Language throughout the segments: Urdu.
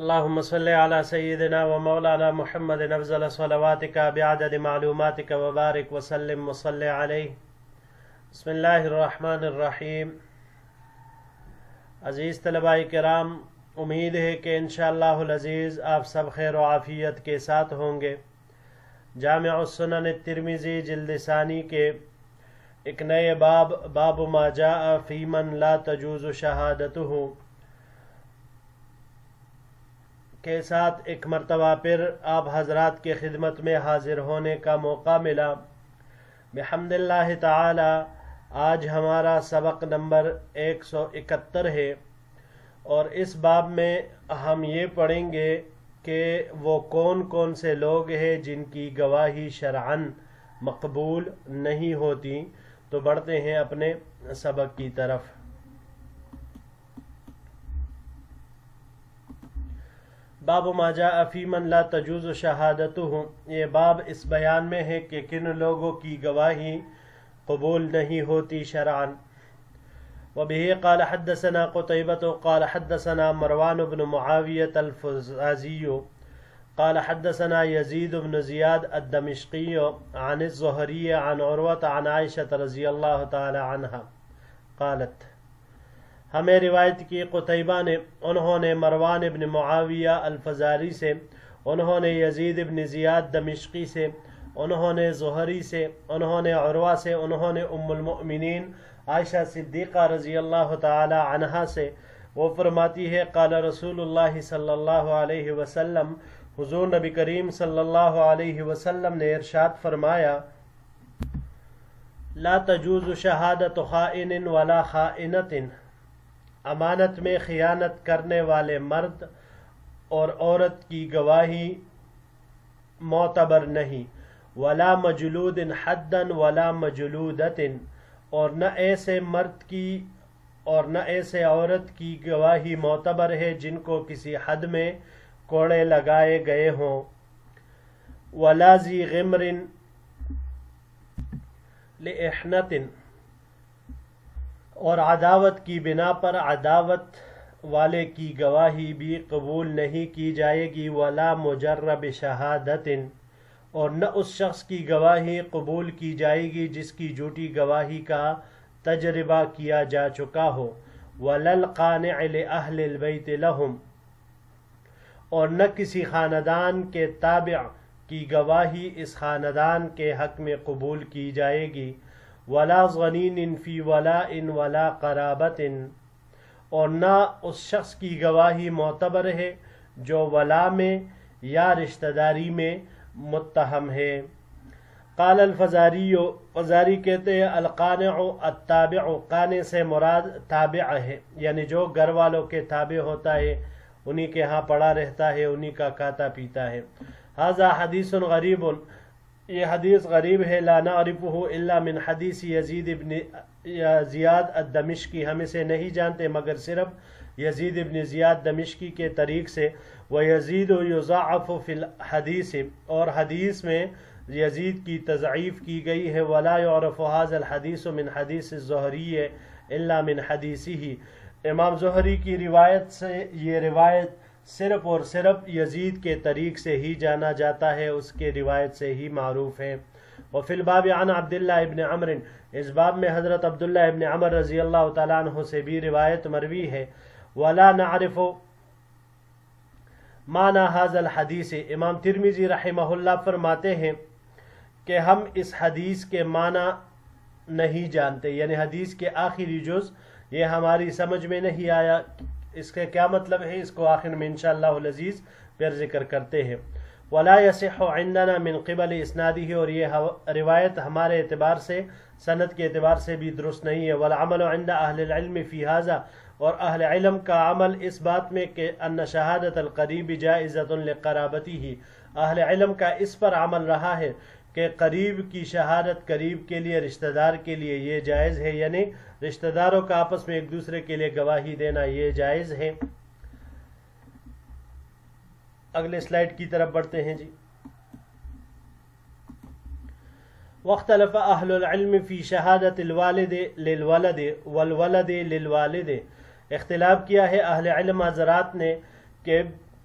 اللهم صل على سيدنا ومولانا محمد افضل صلواتك بعدد معلوماتك وبارك وسلم وصل عليه. بسم اللہ الرحمن الرحیم. عزیز طلباء کرام، امید ہے کہ انشاءاللہ العزیز آپ سب خیر و عافیت کے ساتھ ہوں گے. جامع السنن الترمذی جلد ثانی کے ایک نئے باب ما جاء فی من لا تجوز شہادتہ کے ساتھ ایک مرتبہ پھر آپ حضرات کے خدمت میں حاضر ہونے کا موقع ملا. بحمد اللہ تعالی آج ہمارا سبق نمبر 171 ہے اور اس باب میں ہم یہ پڑھیں گے کہ وہ کون کون سے لوگ ہیں جن کی گواہی شرعاً مقبول نہیں ہوتی. تو بڑھتے ہیں اپنے سبق کی طرف. باب ما جاء فی من لا تجوز شہادتہ. یہ باب اس بیان میں ہے کہ کن لوگوں کی گواہی قبول نہیں ہوتی شرعاً. وبه قال حدثنا قتيبة قال حدثنا مروان بن معاوية الفزازي قال حدثنا يزيد بن زياد الدمشقي عن الزهري عن عروة عن عائشة رضي الله تعالى عنها قالت. ہمیں روایت کی قتیبہ نے، انہوں نے مروان ابن معاویہ الفزاری سے، انہوں نے یزید ابن زیاد دمشقی سے، انہوں نے زہری سے، انہوں نے عروہ سے، انہوں نے ام المؤمنین عائشہ صدیقہ رضی اللہ تعالی عنہا سے. وہ فرماتی ہے قال رسول اللہ صلی اللہ علیہ وسلم، حضور نبی کریم صلی اللہ علیہ وسلم نے ارشاد فرمایا، لا تجوز شہادت خائن ولا خائنۃ. امانت میں خیانت کرنے والے مرد اور عورت کی گواہی معتبر نہیں. ولا مجلود حدا ولا مجلودۃ. اور نہ ایسے مرد کی اور نہ ایسے عورت کی گواہی معتبر ہے جن کو کسی حد میں کوڑے لگائے گئے ہوں. ولا ذی غمر لإحنۃ. اور عداوت کی بنا پر عداوت والے کی گواہی بھی قبول نہیں کی جائے گی. ولا مجرب شہادت. اور نہ اس شخص کی گواہی قبول کی جائے گی جس کی جھوٹی گواہی کا تجربہ کیا جا چکا ہو. ولا القانع لأہل البیت لہم. اور نہ کسی خاندان کے تابع کی گواہی اس خاندان کے حق میں قبول کی جائے گی. ولا ظنین فی ولاء ولا قرابت. اور نہ اس شخص کی گواہی معتبر ہے جو ولا میں یا رشتہ داری میں متہم ہے. قال الفزاری، فزاری کہتے ہیں القانع التابع. قانع سے مراد تابع ہے، یعنی جو گھر والوں کے تابع ہوتا ہے، انہی کے ہاں پڑا رہتا ہے، انہی کا کھاتا پیتا ہے. ھذا حدیث غریب. یہ حدیث غریب ہے. لا نعرفہ الا من حدیث یزید ابن زیاد الدمشقی. ہم اسے نہیں جانتے مگر صرف یزید ابن زیاد دمشقی کے طریق سے. ویزید یضاعف فی الحدیث. اور حدیث میں یزید کی تضعیف کی گئی ہے. ولا یعرف ھذا الحدیث من حدیث الزہری الا من حدیثہ. امام زہری کی روایت سے یہ روایت صرف اور صرف یزید کے طریق سے ہی جانا جاتا ہے، اس کے روایت سے ہی معروف ہے. وفی الباب عن عبداللہ ابن عمر. اس باب میں حضرت عبداللہ ابن عمر رضی اللہ تعالیٰ عنہ سے بھی روایت مروی ہے. ولا نعرف معنی ھذا الحدیث. امام ترمذی رحمہ اللہ فرماتے ہیں کہ ہم اس حدیث کے معنی نہیں جانتے، یعنی حدیث کے آخری جز یہ ہماری سمجھ میں نہیں آیا. اس کا کیا مطلب ہے، اس کو آخر میں انشاءاللہ العزیز پھر ذکر کرتے ہیں. ولا يصح عندنا من قبل اسنادہ. اور یہ روایت ہمارے اعتبار سے، سند کے اعتبار سے بھی درست نہیں ہے. والعمل عند اہل العلم فی ھذا. اور اہل علم کا عمل اس بات میں کہ ان شہادت القریب جائزۃ لقرابتہ. اہل علم کا اس پر عمل رہا ہے کہ قریب کی شہادت قریب کے لیے، رشتہ دار کے لیے یہ جائز ہے، یعنی رشتہ داروں کا آپس میں ایک دوسرے کے لیے گواہی دینا یہ جائز ہے. اگلے سلائیڈ کی طرف بڑھتے ہیں جی. واختلف اہل العلم فی شہادت الوالد للولد والولد للوالد. اختلاف کیا ہے اہل علم حضرات نے کہ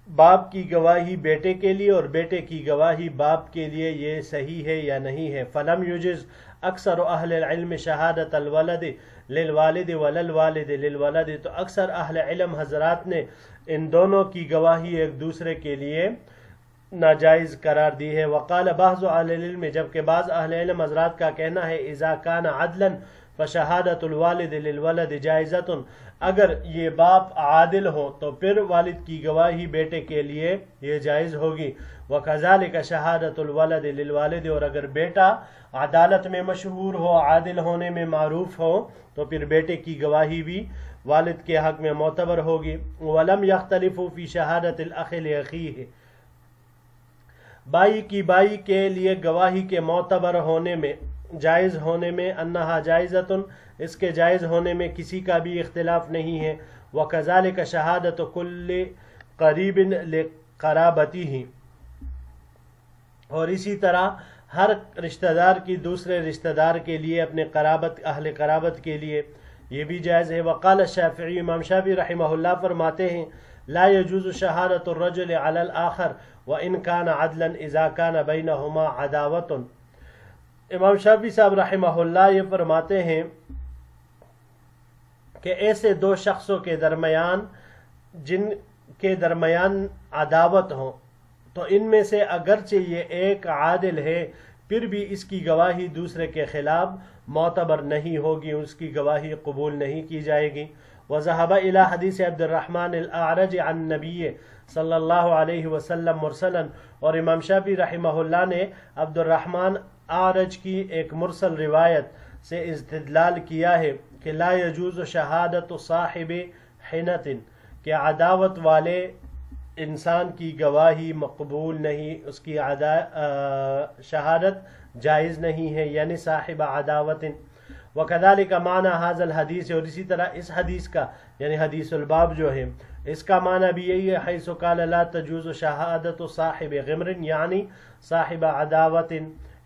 باپ کی گواہی بیٹے کے لیے اور بیٹے کی گواہی باپ کے لیے یہ صحیح ہے یا نہیں ہے. فلم یجز اکثر اہل العلم شہادت الولد للوالد وللوالد للولد، تو اکثر اہل علم حضرات نے ان دونوں کی گواہی ایک دوسرے کے لیے ناجائز قرار دی ہے. وقال بعض اہل العلم، جبکہ بعض اہل علم حضرات کا کہنا ہے اذا کان عدلا فشہادت الوالد للولد جائزۃ، اگر یہ باپ عادل ہو تو پھر والد کی گواہی بیٹے کے لیے یہ جائز ہوگی. وکذالک شہادت الولد للوالد، اور اگر بیٹا عدالت میں مشہور ہو، عادل ہونے میں معروف ہو، تو پھر بیٹے کی گواہی بھی والد کے حق میں معتبر ہوگی. ولم یختلفوا فی شہادت الاخ لاخیہ، بھائی کی بھائی کے لیے گواہی کے معتبر ہونے میں، جائز ہونے میں، انہا جائزتن، اس کے جائز ہونے میں کسی کا بھی اختلاف نہیں ہے. وکذالک شہادت کل قریب لقرابتہ، اور اسی طرح ہر رشتہ دار کی دوسرے رشتہ دار کے لیے، اپنے قرابت اہل قرابت کے لیے یہ بھی جائز ہے. وقال الشافعی، امام شافعی رحمہ اللہ فرماتے ہیں لا يجوز شہادت الرجل علی الآخر وان کان عدلا اذا کان بینہما عداوۃ. امام شافعی صاحب رحمہ اللہ یہ فرماتے ہیں کہ ایسے دو شخصوں کے درمیان جن کے درمیان عداوت ہو، تو ان میں سے اگرچہ یہ ایک عادل ہے، پھر بھی اس کی گواہی دوسرے کے خلاف معتبر نہیں ہوگی، اس کی گواہی قبول نہیں کی جائے گی. وذهب الى حدیث عبد الرحمن الاعرج عن نبی صلی اللہ علیہ وسلم مرسلا، اور امام شافعی رحمہ اللہ نے عبد الرحمن اعرج کی ایک مرسل روایت سے استدلال کیا ہے کہ لا يجوز شہادت صاحب حنت، کہ عداوت والے انسان کی گواہی مقبول نہیں، اس کی شہادت جائز نہیں ہے، یعنی صاحب عداوت. وکذالک معنی ھذا الحدیث، اور اسی طرح اس حدیث کا یعنی حدیث الباب جو ہے اس کا معنی بھی یہی ہے حیث قال لا تجوز شہادت صاحب غمر، یعنی صاحب عداوت،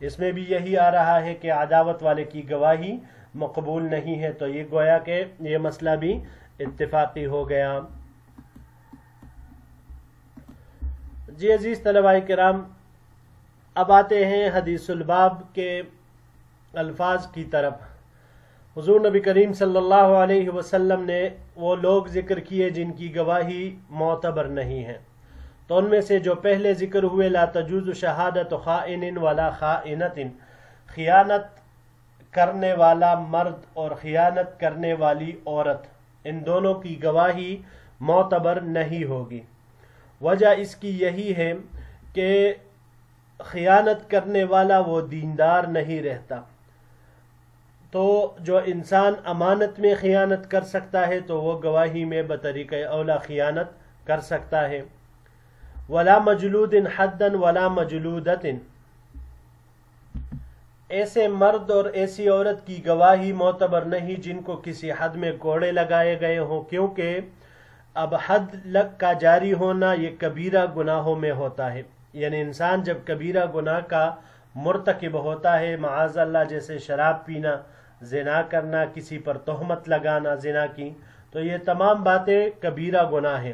اس میں بھی یہی آ رہا ہے کہ عداوت والے کی گواہی مقبول نہیں ہے. تو یہ گویا کہ یہ مسئلہ بھی اتفاقی ہو گیا. جی عزیز طلباء کرام، اب آتے ہیں حدیث الباب کے الفاظ کی طرف. حضور نبی کریم صلی اللہ علیہ وسلم نے وہ لوگ ذکر کیے جن کی گواہی معتبر نہیں ہے، تو ان میں سے جو پہلے ذکر ہوئے لا تجوز شہادت خائن ولا خائنت، خیانت کرنے والا مرد اور خیانت کرنے والی عورت، ان دونوں کی گواہی معتبر نہیں ہوگی. وجہ اس کی یہی ہے کہ خیانت کرنے والا وہ دیندار نہیں رہتا، تو جو انسان امانت میں خیانت کر سکتا ہے تو وہ گواہی میں بطریقہ اولا خیانت کر سکتا ہے. ولا مجلود حدا ولا مجلودت، ایسے مرد اور ایسی عورت کی گواہی معتبر نہیں جن کو کسی حد میں کوڑے لگائے گئے ہوں، کیونکہ اب حد لگ کا جاری ہونا یہ کبیرہ گناہوں میں ہوتا ہے. یعنی انسان جب کبیرہ گناہ کا مرتکب ہوتا ہے، معاذ اللہ جیسے شراب پینا، زنا کرنا، کسی پر تہمت لگانا زنا کی، تو یہ تمام باتیں کبیرہ گناہ ہیں.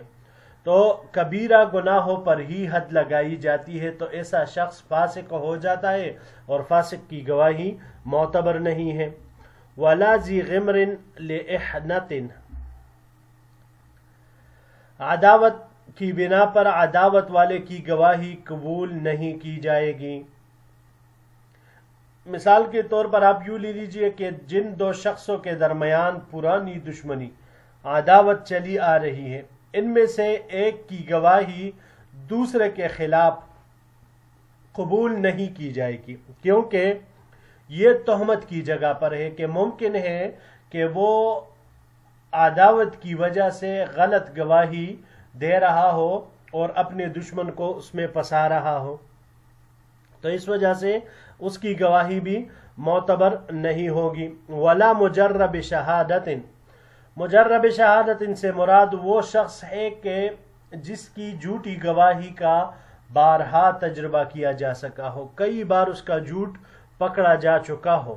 تو کبیرہ گناہوں پر ہی حد لگائی جاتی ہے، تو ایسا شخص فاسق ہو جاتا ہے اور فاسق کی گواہی معتبر نہیں ہے. ولا ذی غمر لإحنۃ، عداوت کی بنا پر عداوت والے کی گواہی قبول نہیں کی جائے گی. مثال کے طور پر آپ یوں لے لیجئے کہ جن دو شخصوں کے درمیان پرانی دشمنی، عداوت چلی آ رہی ہے، ان میں سے ایک کی گواہی دوسرے کے خلاف قبول نہیں کی جائے گی، کیونکہ یہ تہمت کی جگہ پر ہے کہ ممکن ہے کہ وہ عداوت کی وجہ سے غلط گواہی دے رہا ہو اور اپنے دشمن کو اس میں پھنسا رہا ہو، تو اس وجہ سے اس کی گواہی بھی معتبر نہیں ہوگی. ولا مجرب شہادت، مجرب شہادت ان سے مراد وہ شخص ہے کہ جس کی جھوٹی گواہی کا بارہا تجربہ کیا جا سکا ہو، کئی بار اس کا جھوٹ پکڑا جا چکا ہو،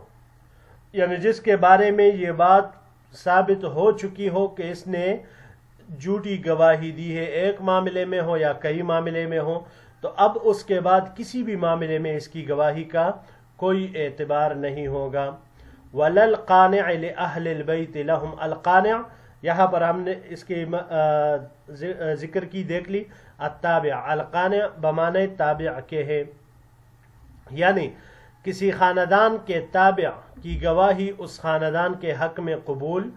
یعنی جس کے بارے میں یہ بات ثابت ہو چکی ہو کہ اس نے جھوٹی گواہی دی ہے، ایک معاملے میں ہو یا کئی معاملے میں ہو، تو اب اس کے بعد کسی بھی معاملے میں اس کی گواہی کا کوئی اعتبار نہیں ہوگا۔ وَلَلْقَانِعِ لِأَهْلِ الْبَيْتِ لَهُمْ القانع، یہاں پر ہم نے اس کی ذکر کی دیکھ لی، التابع، القانع بمعنی تابع کے ہے، یعنی کسی خاندان کے تابع کی گواہی اس خاندان کے حق میں قبول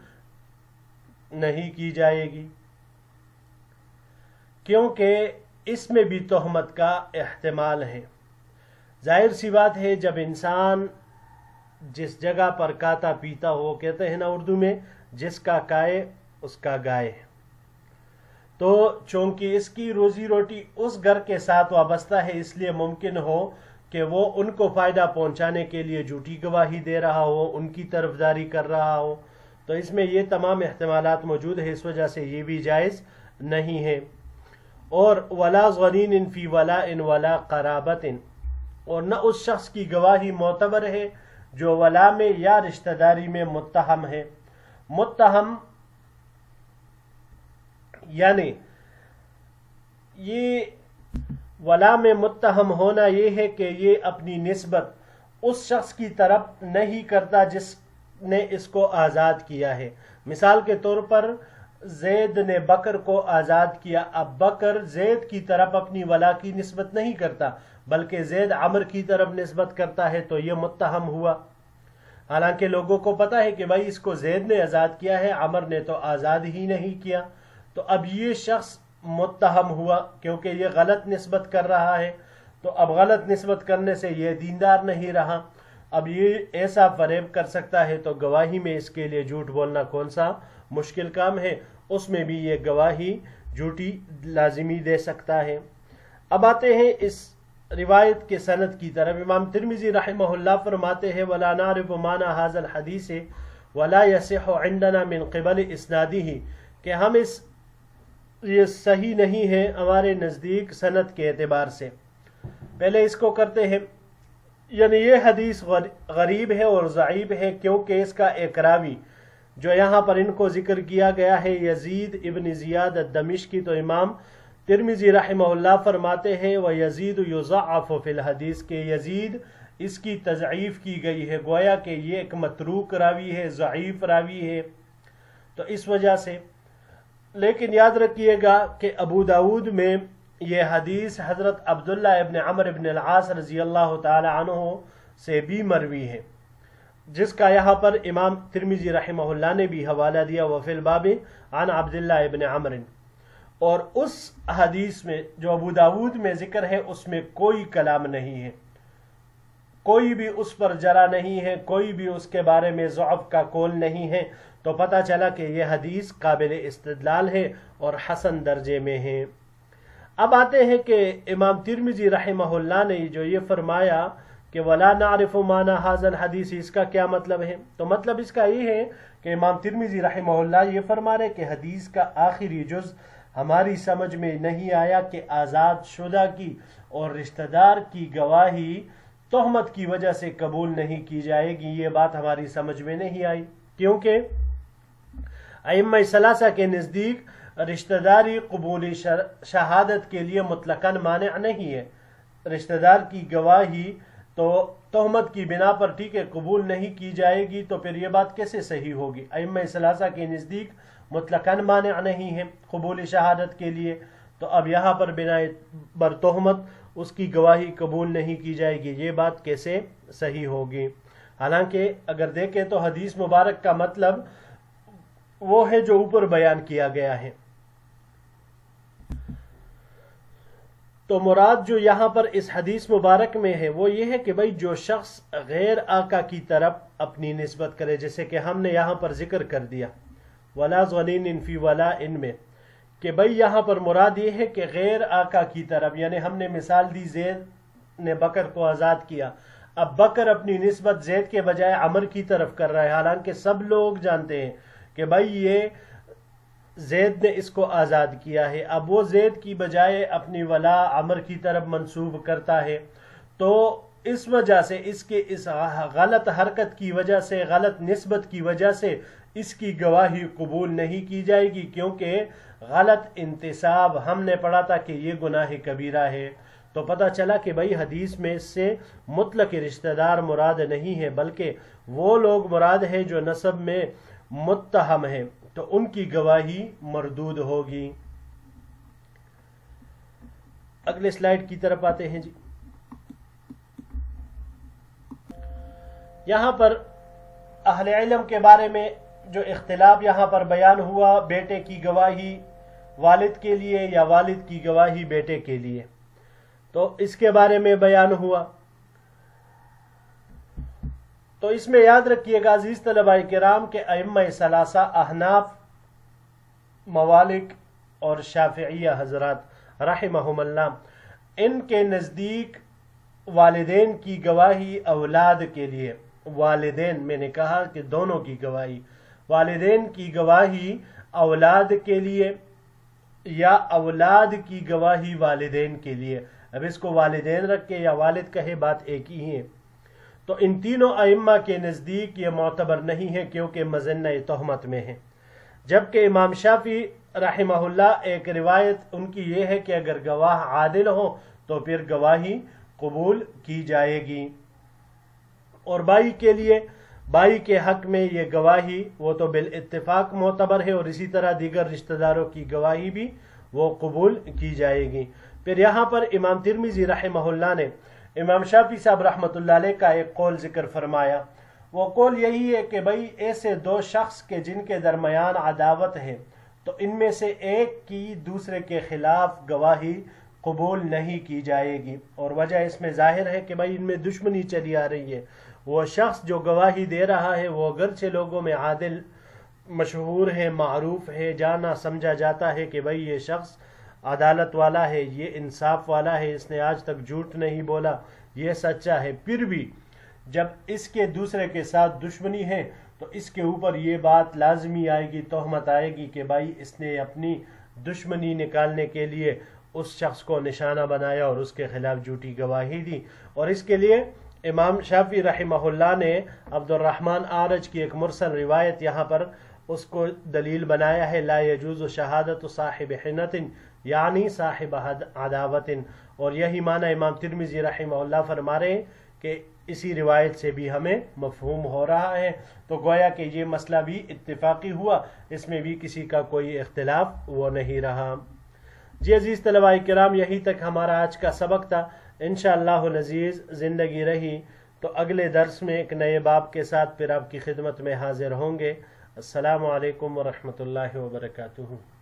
نہیں کی جائے گی، کیونکہ اس میں بھی تہمت کا احتمال ہے۔ ظاہر سی بات ہے، جب انسان جس جگہ پر کاتا پیتا ہو، کہتے ہیں نا اردو میں، جس کا کائے اس کا گائے، تو چونکہ اس کی روزی روٹی اس گھر کے ساتھ وابستہ ہے، اس لیے ممکن ہو کہ وہ ان کو فائدہ پہنچانے کے لیے جھوٹی گواہی دے رہا ہو، ان کی طرفداری کر رہا ہو، تو اس میں یہ تمام احتمالات موجود ہیں، اس وجہ سے یہ بھی جائز نہیں ہے۔ اور ولا غنین فی ولاء ولا قرابت، اور نہ اس شخص کی گواہی معتبر ہے جو ولا میں یا رشتہ داری میں متہم ہے۔ متہم یعنی یہ ولا میں متہم ہونا یہ ہے کہ یہ اپنی نسبت اس شخص کی طرف نہیں کرتا جس نے اس کو آزاد کیا ہے۔ مثال کے طور پر زید نے بکر کو آزاد کیا، اب بکر زید کی طرف اپنی ولا کی نسبت نہیں کرتا بلکہ زید عمر کی طرف نسبت کرتا ہے، تو یہ متہم ہوا، حالانکہ لوگوں کو پتا ہے کہ بھائی اس کو زید نے آزاد کیا ہے، عمر نے تو آزاد ہی نہیں کیا، تو اب یہ شخص متہم ہوا کیونکہ یہ غلط نسبت کر رہا ہے، تو اب غلط نسبت کرنے سے یہ دیندار نہیں رہا، اب یہ ایسا فریب کر سکتا ہے، تو گواہی میں اس کے لیے جھوٹ بولنا کون سا مشکل کام ہے، اس میں بھی یہ گواہی جھوٹی لازمی دے سکتا ہے۔ اب آتے ہیں اس روایت کے سند کی طرف۔ امام ترمذی رحمہ اللہ فرماتے ہیں وَلَا نَعْرِفُ مَعْنَى هَذَا الْحَدِيثِ وَلَا يَصِحُّ عِنْدَنَا مِنْ قِبَلِ إِسْنَادِهِ، کہ ہم یہ صحیح نہیں ہے ہمارے نزدیک سند کے اعتبار سے۔ پہلے اس کو کرتے ہیں، یعنی یہ حدیث غریب ہے اور ضعیف ہے، کیونکہ اس کا ایک راوی جو یہاں پر ان کو ذکر کیا گیا ہے یزید ابن زیاد الدمشقی، تو امام ترمذی رحمہ اللہ فرماتے ہیں وَيَزِيدُ يُضَعَّفُ فِي الْحَدِيثِ، کہ یزید اس کی تضعیف کی گئی ہے، گویا کہ یہ ایک متروک راوی ہے، ضعیف راوی ہے، تو اس وجہ سے۔ لیکن یاد رکھیے گا کہ ابو داود میں یہ حدیث حضرت عبداللہ ابن عمر ابن العاص رضی اللہ تعالی عنہ سے بھی مروی ہے، جس کا یہاں پر امام ترمذی رحمہ اللہ نے بھی حوالہ دیا وفی الباب عن عبداللہ ابن عمر، اور اس حدیث میں جو ابو داود میں ذکر ہے اس میں کوئی کلام نہیں ہے، کوئی بھی اس پر جرا نہیں ہے، کوئی بھی اس کے بارے میں ضعف کا قول نہیں ہے، تو پتہ چلا کہ یہ حدیث قابل استدلال ہے اور حسن درجے میں ہے۔ اب آتے ہیں کہ امام ترمذی رحمہ اللہ نے جو یہ فرمایا کہ وَلَا نَعْرِفُ مَعْنَى هَذَا الْحَدِيثِ، اس کا کیا مطلب ہے؟ تو مطلب اس کا یہ ہے کہ امام ترمذی رحمہ اللہ یہ فرما رہے کہ حدیث کا آخری جز ہماری سمجھ میں نہیں آیا کہ آزاد شدہ کی اور رشتہ دار کی گواہی تہمت کی وجہ سے قبول نہیں کی جائے گی، یہ بات ہماری سمجھ میں نہیں آئی، کیونکہ ائمہ ثلاثہ کے نزدیک رشتہ داری قبول شہادت کے لیے مطلقاً مانع نہیں ہے۔ رشتہ دار کی گواہی تو تہمت کی بنا پر ٹھیک ہے قبول نہیں کی جائے گی، تو پھر یہ بات کیسے صحیح ہوگی؟ ائمہ ثلاثہ کے نزدیک مطلقاً مانع نہیں ہے قبول شہادت کے لیے، تو اب یہاں پر بنا بر تہمت اس کی گواہی قبول نہیں کی جائے گی، یہ بات کیسے صحیح ہوگی؟ حالانکہ اگر دیکھیں تو حدیث مبارک کا مطلب وہ ہے جو اوپر بیان کیا گیا ہے، تو مراد جو یہاں پر اس حدیث مبارک میں ہے وہ یہ ہے کہ بھائی جو شخص غیر آقا کی طرف اپنی نسبت کرے، جیسے کہ ہم نے یہاں پر ذکر کر دیا ولا ظنین فی ولا ان میں، کہ بھائی یہاں پر مراد یہ ہے کہ غیر آقا کی طرف، یعنی ہم نے مثال دی زید نے بکر کو آزاد کیا، اب بکر اپنی نسبت زید کے بجائے عمر کی طرف کر رہا ہے، حالانکہ سب لوگ جانتے ہیں کہ بھائی یہ زید نے اس کو آزاد کیا ہے، اب وہ زید کی بجائے اپنی ولا عمر کی طرف منسوب کرتا ہے، تو اس وجہ سے اس کے اس غلط حرکت کی وجہ سے، غلط نسبت کی وجہ سے اس کی گواہی قبول نہیں کی جائے گی، کیونکہ غلط انتساب ہم نے پڑھا تھا کہ یہ گناہ کبیرہ ہے۔ تو پتہ چلا کہ بھائی حدیث میں اس سے مطلق رشتہ دار مراد نہیں ہے، بلکہ وہ لوگ مراد ہیں جو نسب میں متہم ہیں، تو ان کی گواہی مردود ہوگی۔ اگلے سلائیڈ کی طرف آتے ہیں جی۔ یہاں پر اہل علم کے بارے میں جو اختلاف یہاں پر بیان ہوا، بیٹے کی گواہی والد کے لیے یا والد کی گواہی بیٹے کے لیے، تو اس کے بارے میں بیان ہوا۔ تو اس میں یاد رکھیے گا عزیز طلباء کرام کہ ائمہ ثلاثہ احناف، موالک اور شافعیہ حضرات رحمہم اللہ، ان کے نزدیک والدین کی گواہی اولاد کے لیے، والدین میں نے کہا کہ دونوں کی گواہی، والدین کی گواہی اولاد کے لیے یا اولاد کی گواہی والدین کے لیے، اب اس کو والدین رکھ کے یا والد کہے بات ایک ہی ہے۔ تو ان تینوں ائمہ کے نزدیک یہ معتبر نہیں ہے کیونکہ مظنہ تہمت میں ہے، جبکہ امام شافعی رحمہ اللہ ایک روایت ان کی یہ ہے کہ اگر گواہ عادل ہو تو پھر گواہی قبول کی جائے گی۔ اور بھائی کے لیے، بھائی کے حق میں یہ گواہی وہ تو بالاتفاق معتبر ہے، اور اسی طرح دیگر رشتہ داروں کی گواہی بھی وہ قبول کی جائے گی۔ پھر یہاں پر امام ترمذی رحمہ اللہ نے امام شافعی صاحب رحمۃ اللہ علیہ کا ایک قول ذکر فرمایا، وہ قول یہی ہے کہ بھائی ایسے دو شخص کے جن کے درمیان عداوت ہے تو ان میں سے ایک کی دوسرے کے خلاف گواہی قبول نہیں کی جائے گی، اور وجہ اس میں ظاہر ہے کہ بھائی ان میں دشمنی چلی آ رہی ہے۔ وہ شخص جو گواہی دے رہا ہے وہ اگرچہ لوگوں میں عادل مشہور ہے، معروف ہے، جانا سمجھا جاتا ہے کہ بھائی یہ شخص عدالت والا ہے، یہ انصاف والا ہے، اس نے آج تک جھوٹ نہیں بولا، یہ سچا ہے، پھر بھی جب اس کے دوسرے کے ساتھ دشمنی ہے تو اس کے اوپر یہ بات لازمی آئے گی، تہمت آئے گی کہ بھائی اس نے اپنی دشمنی نکالنے کے لیے اس شخص کو نشانہ بنایا اور اس کے خلاف جھوٹی گواہی دی۔ اور اس کے لیے امام شافعی رحمہ اللہ نے عبد الرحمن اعرج کی ایک مرسل روایت یہاں پر اس کو دلیل بنایا ہے، لا يجوز شہادت صاحب حنت یعنی صاحب عداوت، اور یہی معنی امام ترمذی رحمہ اللہ فرما رہے ہیں کہ اسی روایت سے بھی ہمیں مفہوم ہو رہا ہے۔ تو گویا کہ یہ مسئلہ بھی اتفاقی ہوا، اس میں بھی کسی کا کوئی اختلاف وہ نہیں رہا۔ جی عزیز طلباء کرام، یہی تک ہمارا آج کا سبق تھا۔ انشاءاللہ العزیز زندگی رہی تو اگلے درس میں ایک نئے باب کے ساتھ پھر آپ کی خدمت میں حاضر ہوں گے۔ السلام علیکم ورحمۃ اللہ وبرکاتہ۔